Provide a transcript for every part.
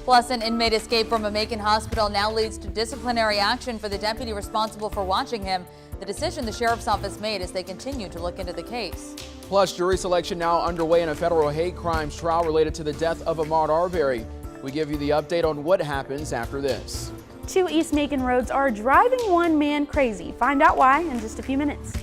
Plus, an inmate escape from a Macon hospital now leads to disciplinary action for the deputy responsible for watching him. The decision the sheriff's office made as they continue to look into the case. Plus, jury selection now underway in a federal hate crimes trial related to the death of Ahmaud Arbery. We give you the update on what happens after this. 2 East Macon roads are driving one man crazy. Find out why in just a few minutes.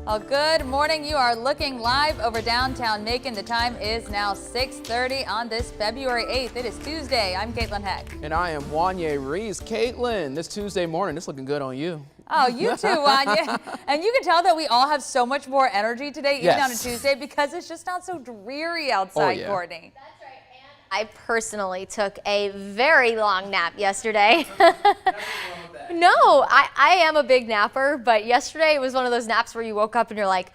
Oh, good morning. You are looking live over downtown Macon. The time is now 6:30 on this February 8th. It is Tuesday. I'm Caitlin Heck. And I am Wanya Reese. Caitlin, this Tuesday morning, it's looking good on you. Oh, you too, Wanya. And you can tell that we all have so much more energy today, even on a Tuesday, because it's just not so dreary outside, Courtney. That's right. And I personally took a very long nap yesterday. No, I am a big napper, but yesterday it was one of those naps where you woke up and you're like,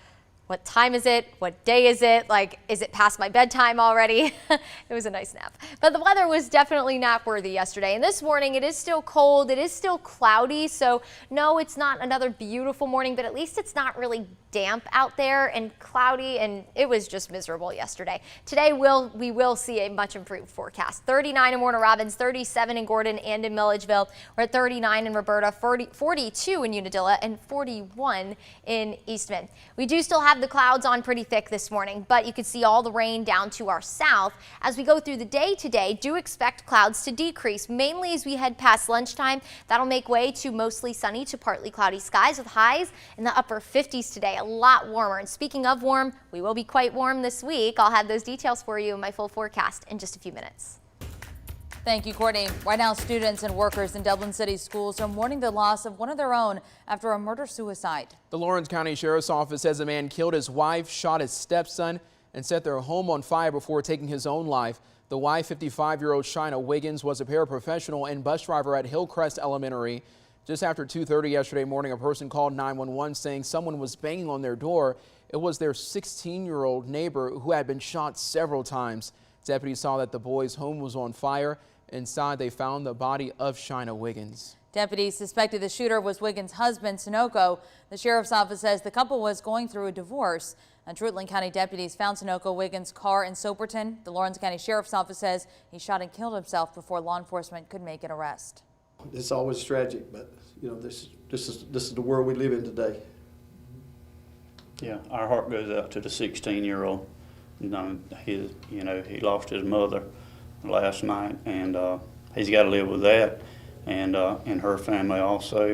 what time is it? What day is it? Like, is it past my bedtime already? It was a nice nap. But the weather was definitely nap worthy yesterday. And this morning it is still cold. It is still cloudy. So no, it's not another beautiful morning, but at least it's not really damp out there and cloudy, and it was just miserable yesterday. Today we will see a much improved forecast. 39 in Warner Robins, 37 in Gordon and in Milledgeville. We're at 39 in Roberta, 42 in Unadilla, and 41 in Eastman. We do still have the clouds on pretty thick this morning, but you can see all the rain down to our south. As we go through the day today, do expect clouds to decrease, mainly as we head past lunchtime. That'll make way to mostly sunny to partly cloudy skies with highs in the upper 50s today. A lot warmer. And speaking of warm, we will be quite warm this week. I'll have those details for you in my full forecast in just a few minutes. Thank you, Courtney. Right now, students and workers in Dublin City schools are mourning the loss of one of their own after a murder-suicide. The Lawrence County Sheriff's Office says a man killed his wife, shot his stepson, and set their home on fire before taking his own life. The wife, 55-year-old China Wiggins, was a paraprofessional and bus driver at Hillcrest Elementary. Just after 2:30 yesterday morning, a person called 911 saying someone was banging on their door. It was their 16-year-old neighbor who had been shot several times. Deputies saw that the boy's home was on fire. Inside, they found the body of China Wiggins. Deputies suspected the shooter was Wiggins' husband, Sunoco. The sheriff's office says the couple was going through a divorce. And Rutland County deputies found Sunoco Wiggins' car in Soperton. The Lawrence County Sheriff's Office says he shot and killed himself before law enforcement could make an arrest. It's always tragic, but you know, this is the world we live in today. Yeah, our heart goes out to the 16-year-old. He lost his mother last night, and he's got to live with that, and her family also.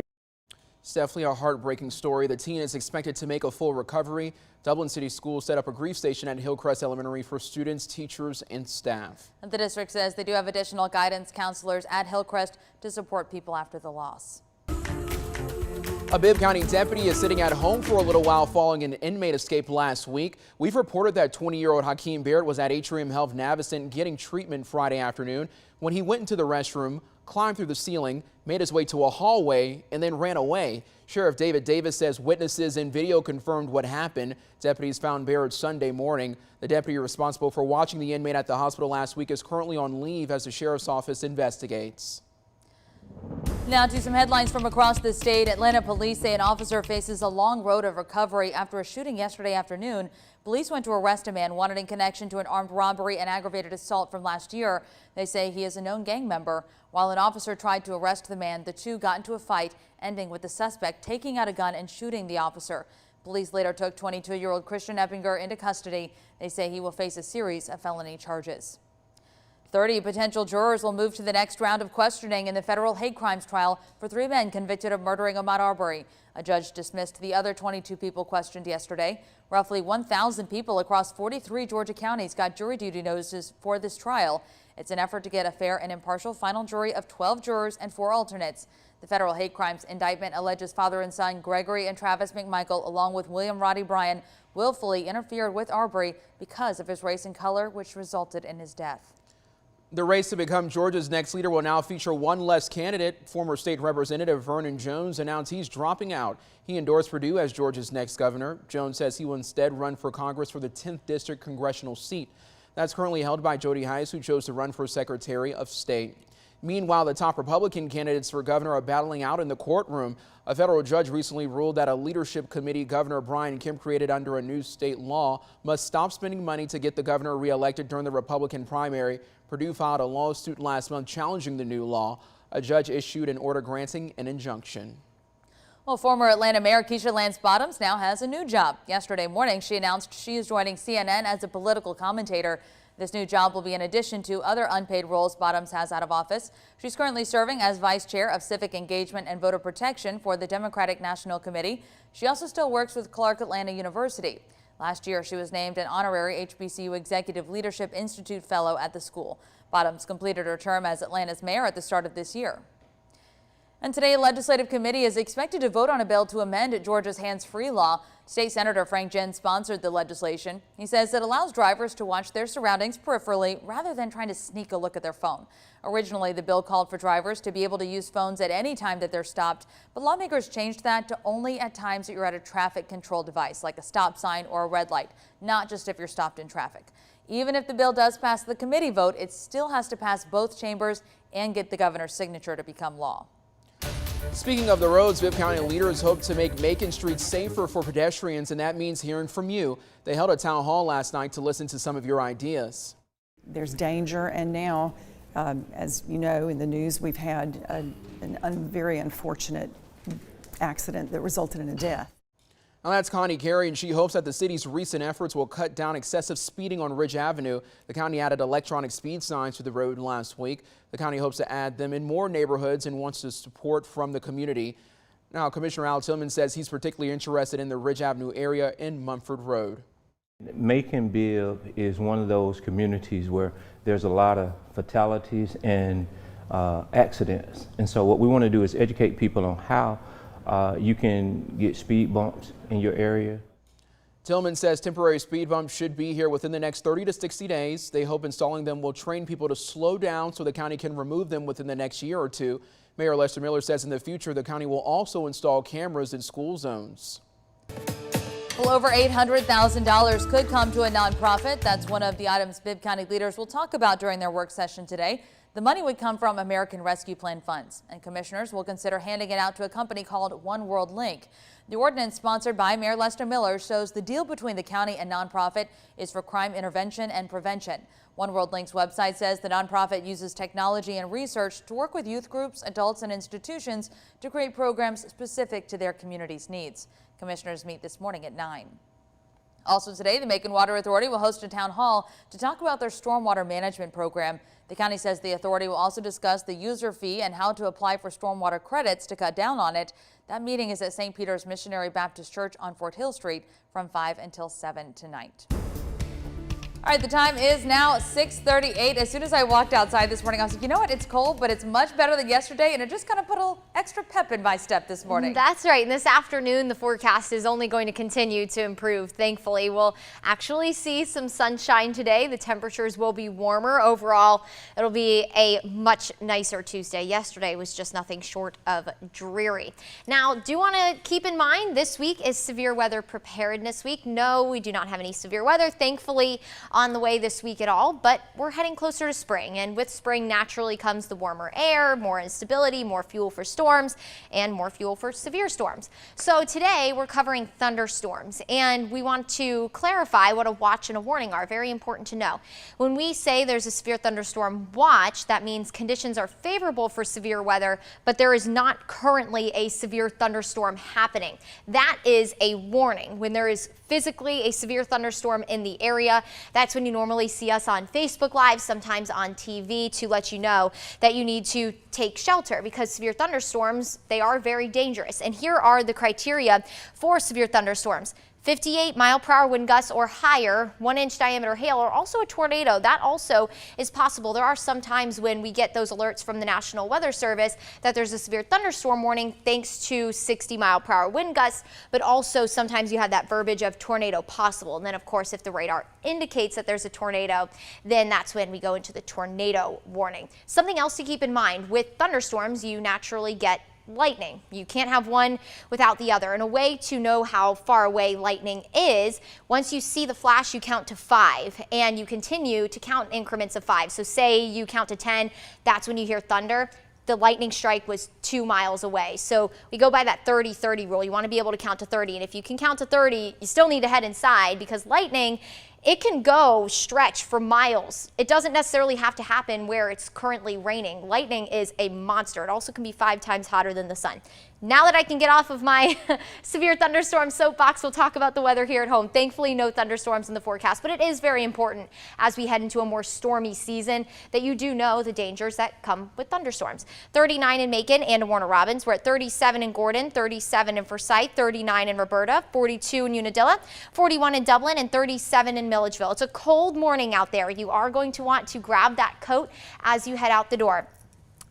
It's definitely a heartbreaking story. The teen is expected to make a full recovery. Dublin City Schools set up a grief station at Hillcrest Elementary for students, teachers, and staff. The district says they do have additional guidance counselors at Hillcrest to support people after the loss. A Bibb County deputy is sitting at home for a little while following an inmate escape last week. We've reported that 20-year-old Hakeem Barrett was at Atrium Health Navicent getting treatment Friday afternoon when he went into the restroom, climbed through the ceiling, made his way to a hallway, and then ran away. Sheriff David Davis says witnesses in video confirmed what happened. Deputies found Barrett Sunday morning. The deputy responsible for watching the inmate at the hospital last week is currently on leave as the sheriff's office investigates. Now to some headlines from across the state. Atlanta police say an officer faces a long road of recovery after a shooting yesterday afternoon. Police went to arrest a man wanted in connection to an armed robbery and aggravated assault from last year. They say he is a known gang member. While an officer tried to arrest the man, the two got into a fight, ending with the suspect taking out a gun and shooting the officer. Police later took 22-year-old Christian Eppinger into custody. They say he will face a series of felony charges. 30 potential jurors will move to the next round of questioning in the federal hate crimes trial for 3 men convicted of murdering Ahmaud Arbery. A judge dismissed the other 22 people questioned yesterday. Roughly 1,000 people across 43 Georgia counties got jury duty notices for this trial. It's an effort to get a fair and impartial final jury of 12 jurors and 4 alternates. The federal hate crimes indictment alleges father and son Gregory and Travis McMichael, along with William Roddy Bryan, willfully interfered with Arbery because of his race and color, which resulted in his death. The race to become Georgia's next leader will now feature one less candidate. Former state representative Vernon Jones announced he's dropping out. He endorsed Perdue as Georgia's next governor. Jones says he will instead run for Congress for the 10th district congressional seat. That's currently held by Jody Hice, who chose to run for Secretary of State. Meanwhile, the top Republican candidates for governor are battling out in the courtroom. A federal judge recently ruled that a leadership committee Governor Brian Kemp created under a new state law must stop spending money to get the governor reelected during the Republican primary. Purdue filed a lawsuit last month challenging the new law. A judge issued an order granting an injunction. Well, former Atlanta Mayor Keisha Lance Bottoms now has a new job. Yesterday morning, she announced she is joining CNN as a political commentator. This new job will be in addition to other unpaid roles Bottoms has out of office. She's currently serving as vice chair of civic engagement and voter protection for the Democratic National Committee. She also still works with Clark Atlanta University. Last year, she was named an honorary HBCU Executive Leadership Institute fellow at the school. Bottoms completed her term as Atlanta's mayor at the start of this year. And today, a legislative committee is expected to vote on a bill to amend Georgia's hands-free law. State Senator Frank Jenn sponsored the legislation. He says it allows drivers to watch their surroundings peripherally rather than trying to sneak a look at their phone. Originally, the bill called for drivers to be able to use phones at any time that they're stopped, but lawmakers changed that to only at times that you're at a traffic control device like a stop sign or a red light, not just if you're stopped in traffic. Even if the bill does pass the committee vote, it still has to pass both chambers and get the governor's signature to become law. Speaking of the roads, Bibb County leaders hope to make Macon Street safer for pedestrians, and that means hearing from you. They held a town hall last night to listen to some of your ideas. There's danger, and now, as you know, in the news, we've had a very unfortunate accident that resulted in a death. Now that's Connie Carey, and she hopes that the city's recent efforts will cut down excessive speeding on Ridge Avenue. The county added electronic speed signs to the road last week. The county hopes to add them in more neighborhoods and wants the support from the community. Now, Commissioner Al Tillman says he's particularly interested in the Ridge Avenue area in Mumford Road. Macon-Bibb is one of those communities where there's a lot of fatalities and accidents. And so what we want to do is educate people on how you can get speed bumps in your area. Tillman says temporary speed bumps should be here within the next 30 to 60 days. They hope installing them will train people to slow down so the county can remove them within the next year or two. Mayor Lester Miller says in the future the county will also install cameras in school zones. Well, over $800,000 could come to a nonprofit. That's one of the items Bibb County leaders will talk about during their work session today. The money would come from American Rescue Plan funds, and commissioners will consider handing it out to a company called One World Link. The ordinance, sponsored by Mayor Lester Miller, shows the deal between the county and nonprofit is for crime intervention and prevention. One World Link's website says the nonprofit uses technology and research to work with youth groups, adults, and institutions to create programs specific to their community's needs. Commissioners meet this morning at 9. Also today, the Macon Water Authority will host a town hall to talk about their stormwater management program. The county says the authority will also discuss the user fee and how to apply for stormwater credits to cut down on it. That meeting is at St. Peter's Missionary Baptist Church on Fort Hill Street from 5 until 7 tonight. All right, the time is now 6:38. As soon as I walked outside this morning, I was like, you know what? It's cold, but it's much better than yesterday, and it just kind of put a little extra pep in my step this morning. That's right. And this afternoon, the forecast is only going to continue to improve. Thankfully, we'll actually see some sunshine today. The temperatures will be warmer. Overall, it'll be a much nicer Tuesday. Yesterday was just nothing short of dreary. Now, do want to keep in mind this week is Severe Weather Preparedness Week. No, we do not have any severe weather, thankfully, on the way this week at all, but we're heading closer to spring, and with spring naturally comes the warmer air, more instability, more fuel for storms, and more fuel for severe storms. So today we're covering thunderstorms, and we want to clarify what a watch and a warning are. Very important to know. When we say there's a severe thunderstorm watch, that means conditions are favorable for severe weather, but there is not currently a severe thunderstorm happening. That is a warning. When there is physically a severe thunderstorm in the area, that's when you normally see us on Facebook Live, sometimes on TV, to let you know that you need to take shelter, because severe thunderstorms, they are very dangerous. And here are the criteria for severe thunderstorms. 58-mile-per-hour wind gusts or higher, 1-inch diameter hail, or also a tornado. That also is possible. There are some times when we get those alerts from the National Weather Service that there's a severe thunderstorm warning thanks to 60-mile-per-hour wind gusts, but also sometimes you have that verbiage of tornado possible. And then, of course, if the radar indicates that there's a tornado, then that's when we go into the tornado warning. Something else to keep in mind with thunderstorms, you naturally get lightning. You can't have one without the other. And a way to know how far away lightning is, once you see the flash, you count to 5 and you continue to count in increments of 5. So say you count to 10, that's when you hear thunder. The lightning strike was 2 miles away. So we go by that 30-30 rule. You want to be able to count to 30. And if you can count to 30, you still need to head inside, because lightning, it can go stretch for miles. It doesn't necessarily have to happen where it's currently raining. Lightning is a monster. It also can be 5 times hotter than the sun. Now that I can get off of my severe thunderstorm soapbox, we'll talk about the weather here at home. Thankfully, no thunderstorms in the forecast, but it is very important as we head into a more stormy season that you do know the dangers that come with thunderstorms. 39 in Macon and Warner Robins. We're at 37 in Gordon, 37 in Forsyth, 39 in Roberta, 42 in Unadilla, 41 in Dublin, and 37 in Milledgeville. It's a cold morning out there. You are going to want to grab that coat as you head out the door.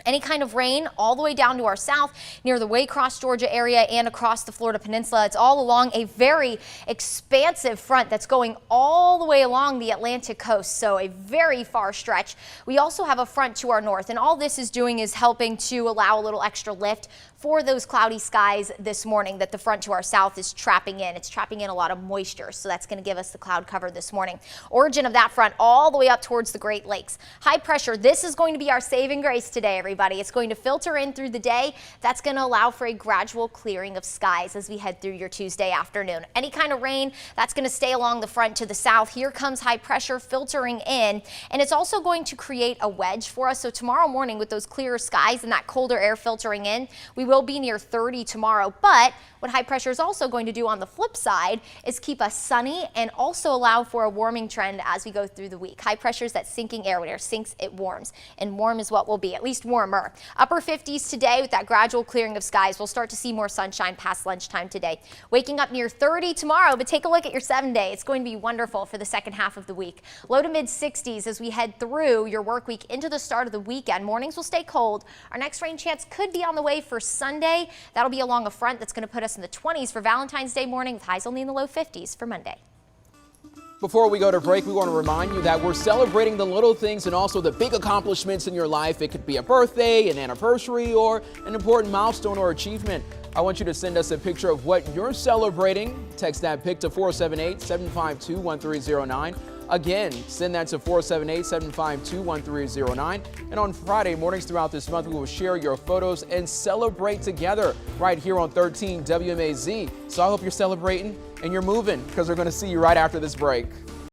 Any kind of rain all the way down to our south near the Waycross, Georgia area and across the Florida Peninsula. It's all along a very expansive front that's going all the way along the Atlantic coast, so a very far stretch. We also have a front to our north, and all this is doing is helping to allow a little extra lift for those cloudy skies this morning that the front to our south is trapping in. It's trapping in a lot of moisture, so that's going to give us the cloud cover this morning. Origin of that front all the way up towards the Great Lakes. High pressure, this is going to be our saving grace today, everybody. It's going to filter in through the day. That's going to allow for a gradual clearing of skies as we head through your Tuesday afternoon. Any kind of rain, that's going to stay along the front to the south. Here comes high pressure filtering in, and it's also going to create a wedge for us. So tomorrow morning, with those clearer skies and that colder air filtering in, we will be near 30 tomorrow. But what high pressure is also going to do on the flip side is keep us sunny and also allow for a warming trend as we go through the week. High pressure is that sinking air. When air sinks, it warms, and warm is what will be, at least warmer. Upper 50s today with that gradual clearing of skies. We'll start to see more sunshine past lunchtime today. Waking up near 30 tomorrow, but take a look at your 7-day. It's going to be wonderful for the second half of the week. Low to mid 60s as we head through your work week into the start of the weekend. Mornings will stay cold. Our next rain chance could be on the way for Sunday. That'll be along a front that's going to put us in the 20s for Valentine's Day morning, with highs only in the low 50s for Monday. Before we go to break, we want to remind you that we're celebrating the little things and also the big accomplishments in your life. It could be a birthday, an anniversary, or an important milestone or achievement. I want you to send us a picture of what you're celebrating. Text that pic to 478-752-1309. Again, send that to 478-752-1309. And on Friday mornings throughout this month, we will share your photos and celebrate together right here on 13 WMAZ. So I hope you're celebrating and you're moving, because we're going to see you right after this break.